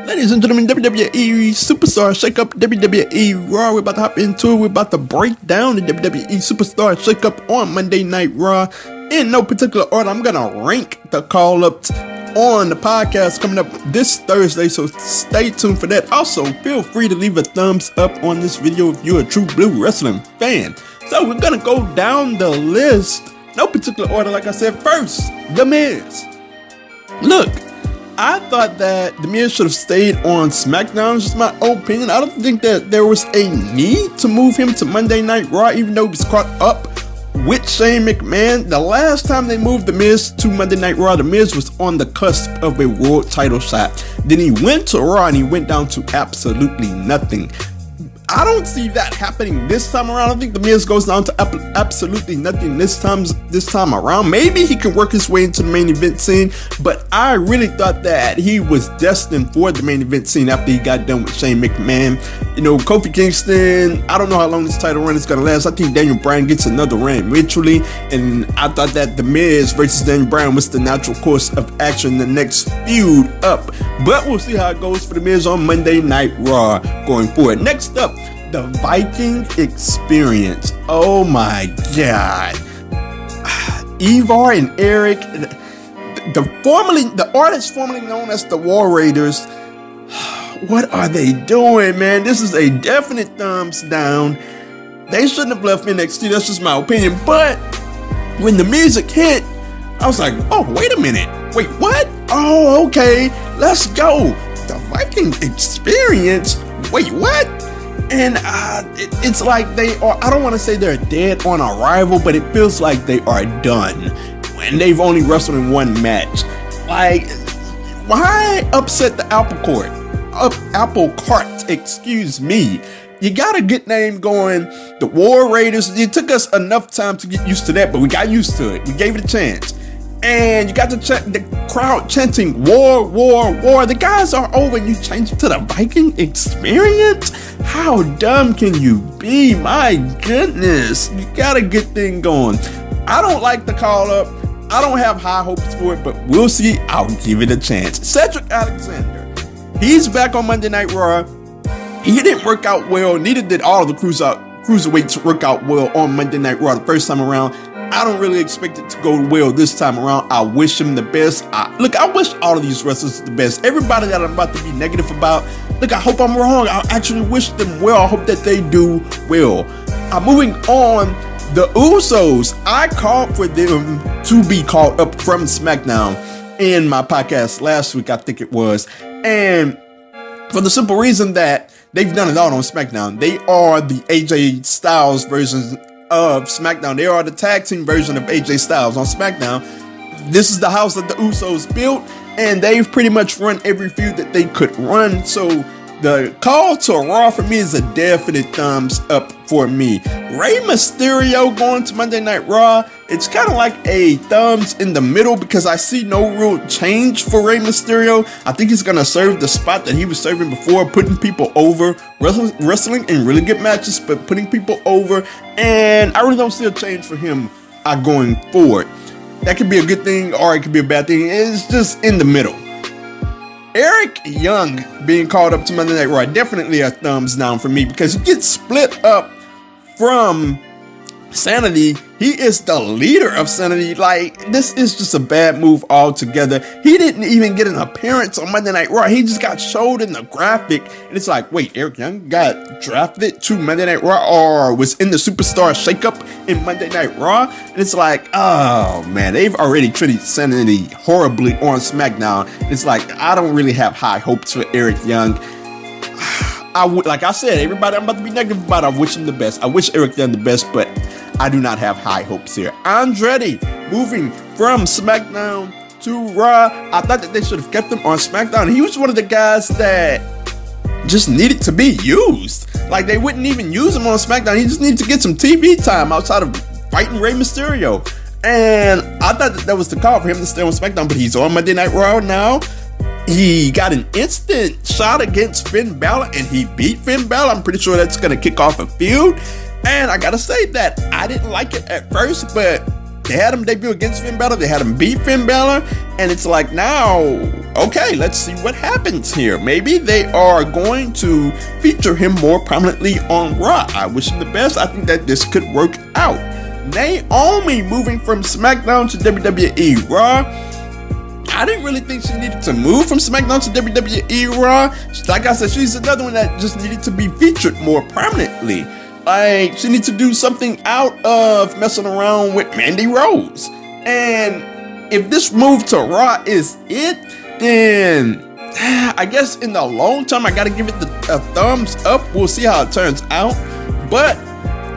Ladies and gentlemen, WWE Superstar Shakeup, WWE RAW. We're about to hop into it. We're about to break down the WWE Superstar Shakeup on Monday Night Raw. In no particular order, I'm going to rank the call-ups on the podcast coming up this Thursday, so stay tuned for that. Also, feel free to leave a thumbs up on this video if you're a true blue wrestling fan. So we're going to go down the list. No particular order, like I said. First, The Miz. Look, I thought that The Miz should have stayed on SmackDown. It's just my opinion. I don't think that there was a need to move him to Monday Night Raw, even though he was caught up with Shane McMahon. The last time they moved The Miz to Monday Night Raw, The Miz was on the cusp of a world title shot. Then he went to Raw and he went down to absolutely nothing. I don't see that happening this time around. I think The Miz goes down to absolutely nothing this time around. Maybe he can work his way into the main event scene, but I really thought that he was destined for the main event scene after he got done with Shane McMahon. You know, Kofi Kingston, I don't know how long this title run is going to last. I think Daniel Bryan gets another run eventually, and I thought that The Miz versus Daniel Bryan was the natural course of action, the next feud up. But we'll see how it goes for The Miz on Monday Night Raw going forward. Next up, the Viking Experience. Oh my God. Ivar and Eric, the artists formerly known as the War Raiders. What are they doing, man? This is a definite thumbs down. They shouldn't have left NXT. That's just my opinion. But when the music hit, I was like, oh, wait a minute. Wait, what? Oh, okay. Let's go. The Viking Experience? Wait, what? And it's like they are, I don't want to say they're dead on arrival, but it feels like they are done. And they've only wrestled in one match. Like, why upset the apple cart, excuse me. You got a good name going. The War Raiders, it took us enough time to get used to that, but we got used to it. We gave it a chance. And you got the crowd chanting, war, war, war. The guys are over and you change it to the Viking Experience? How dumb can you be? My goodness. You got a good thing going. I don't like the call up. I don't have high hopes for it, but we'll see. I'll give it a chance. Cedric Alexander. He's back on Monday Night Raw. He didn't work out well. Neither did all of the cruiserweights work out well on Monday Night Raw the first time around. I don't really expect it to go well this time around. I wish him the best. I wish all of these wrestlers the best. Everybody that I'm about to be negative about, look, I hope I'm wrong. I actually wish them well. I hope that they do well. Moving on, the Usos. I called for them to be called up from SmackDown in my podcast last week, I think it was. And for the simple reason that they've done it all on SmackDown. They are the AJ Styles version of SmackDown. They are the tag team version of AJ Styles on SmackDown. This is the house that the Usos built, and they've pretty much run every feud that they could run. So the call to Raw for me is a definite thumbs up for me. Rey Mysterio going to Monday Night Raw, it's kind of like a thumbs in the middle because I see no real change for Rey Mysterio. I think he's going to serve the spot that he was serving before, putting people over, wrestling in really good matches, but putting people over. And I really don't see a change for him going forward. That could be a good thing or it could be a bad thing. It's just in the middle. Eric Young being called up to Monday Night Raw, definitely a thumbs down for me because he gets split up from Sanity. He is the leader of Sanity. Like, this is just a bad move altogether. He didn't even get an appearance on Monday Night Raw. He just got showed in the graphic. And it's like, wait, Eric Young got drafted to Monday Night Raw or was in the Superstar Shakeup in Monday Night Raw? And it's like, oh man, they've already treated Sanity horribly on SmackDown. It's like, I don't really have high hopes for Eric Young. Like I said, everybody I'm about to be negative about, I wish him the best. I wish Eric Young the best, but I do not have high hopes here. Andretti moving from SmackDown to Raw. I thought that they should have kept him on SmackDown. He was one of the guys that just needed to be used. Like, they wouldn't even use him on SmackDown. He just needed to get some TV time outside of fighting Rey Mysterio. And I thought that was the call for him to stay on SmackDown, but he's on Monday Night Raw now. He got an instant shot against Finn Balor and he beat Finn Balor. I'm pretty sure that's going to kick off a feud. And I got to say that I didn't like it at first, but They had him debut against Finn Balor. They had him beat Finn Balor. And it's like, now, okay, let's see what happens here. Maybe they are going to feature him more prominently on Raw. I wish him the best. I think that this could work out. Naomi moving from SmackDown to WWE Raw. I didn't really think she needed to move from SmackDown to WWE Raw. Like I said, she's another one that just needed to be featured more prominently. Like, she needs to do something out of messing around with Mandy Rose. And if this move to Raw is it, then I guess in the long term, I gotta give it a thumbs up. We'll see how it turns out. But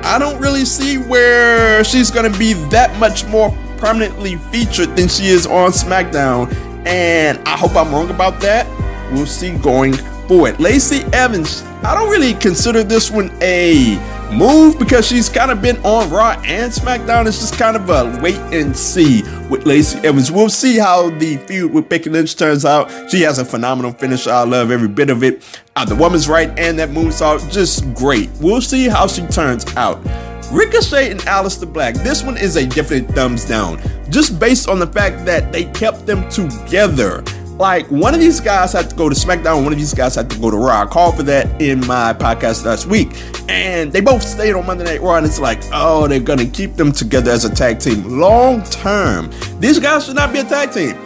I don't really see where she's gonna be that much more prominently featured than she is on SmackDown. And I hope I'm wrong about that. We'll see going forward. Lacey Evans, I don't really consider this one a move because she's kind of been on Raw and SmackDown. It's just kind of a wait and see with Lacey Evans. We'll see how the feud with Becky Lynch turns out. She has a phenomenal finish. I love every bit of it. The woman's right and that moonsault, just great. We'll see how she turns out. Ricochet and Aleister Black. This one is a definite thumbs down, just based on the fact that they kept them together. Like, one of these guys had to go to SmackDown, one of these guys had to go to Raw. I called for that in my podcast last week. And they both stayed on Monday Night Raw, and it's like, oh, they're going to keep them together as a tag team long term. These guys should not be a tag team.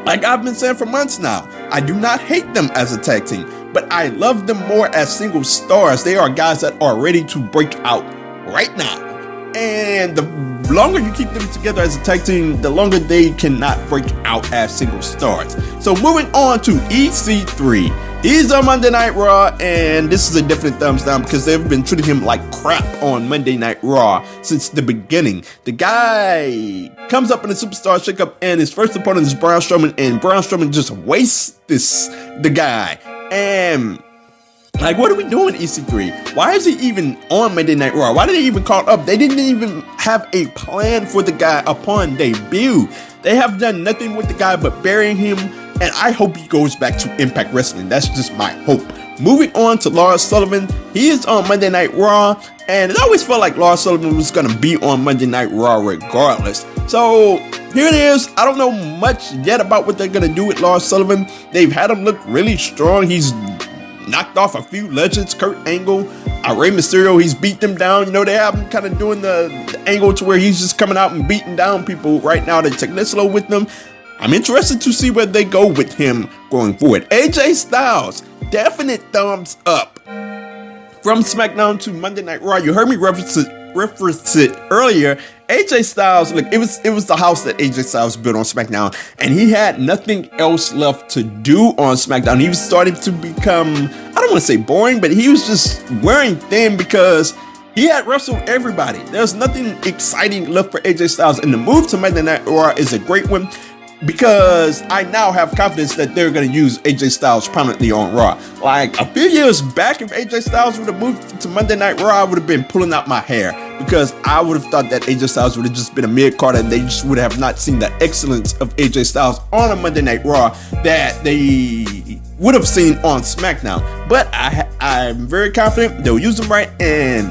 Like I've been saying for months now, I do not hate them as a tag team, but I love them more as single stars. They are guys that are ready to break out right now. And the longer you keep them together as a tag team, the longer they cannot break out as single stars. So moving on to EC3. He's on Monday Night Raw, and this is a definite thumbs down because they've been treating him like crap on Monday Night Raw since the beginning. The guy comes up in a Superstar Shakeup, and his first opponent is Braun Strowman, and Braun Strowman just wastes the guy. And like, what are we doing, EC3? Why is he even on Monday Night Raw? Why did they even call up? They didn't even have a plan for the guy upon debut. They have done nothing with the guy but burying him, and I hope he goes back to Impact Wrestling. That's just my hope. Moving on to Lars Sullivan. He is on Monday Night Raw, and it always felt like Lars Sullivan was going to be on Monday Night Raw regardless. So here it is. I don't know much yet about what they're going to do with Lars Sullivan. They've had him look really strong. He's knocked off a few legends, Kurt Angle, Rey Mysterio. He's beat them down. You know, they have him kind of doing the angle to where he's just coming out and beating down people. Right now, they're taking it slow with them. I'm interested to see where they go with him going forward. AJ Styles, definite thumbs up. From SmackDown to Monday Night Raw, you heard me reference it earlier. AJ Styles, look, it was the house that AJ Styles built on SmackDown, and he had nothing else left to do on SmackDown. He was starting to become, I don't want to say boring, but he was just wearing thin because he had wrestled everybody. There's nothing exciting left for AJ Styles, and the move to Monday Night Raw is a great one, because I now have confidence that they're going to use AJ Styles prominently on Raw. Like a few years back, if AJ Styles would have moved to Monday Night Raw, I would have been pulling out my hair, because I would have thought that AJ Styles would have just been a mid-carder, and they just would have not seen the excellence of AJ Styles on a Monday Night Raw that they would have seen on SmackDown. But I'm very confident they'll use them right, and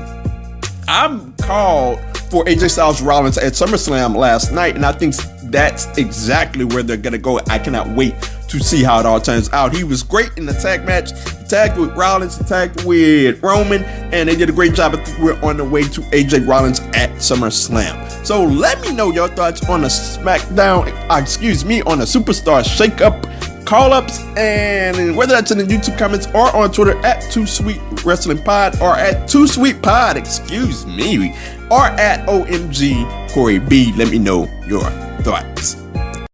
I'm called for AJ Styles Rollins at SummerSlam last night, and I think that's exactly where they're gonna go. I cannot wait to see how it all turns out. He was great in the tag match. He tagged with Rollins, he tagged with Roman, and they did a great job. I think we're on the way to AJ Rollins at SummerSlam. So let me know your thoughts on the SmackDown, on the Superstar Shakeup call-ups, and whether that's in the YouTube comments or on Twitter at 2SweetWrestlingPod or at 2SweetPod, or at OMG Corey B. Let me know your thoughts.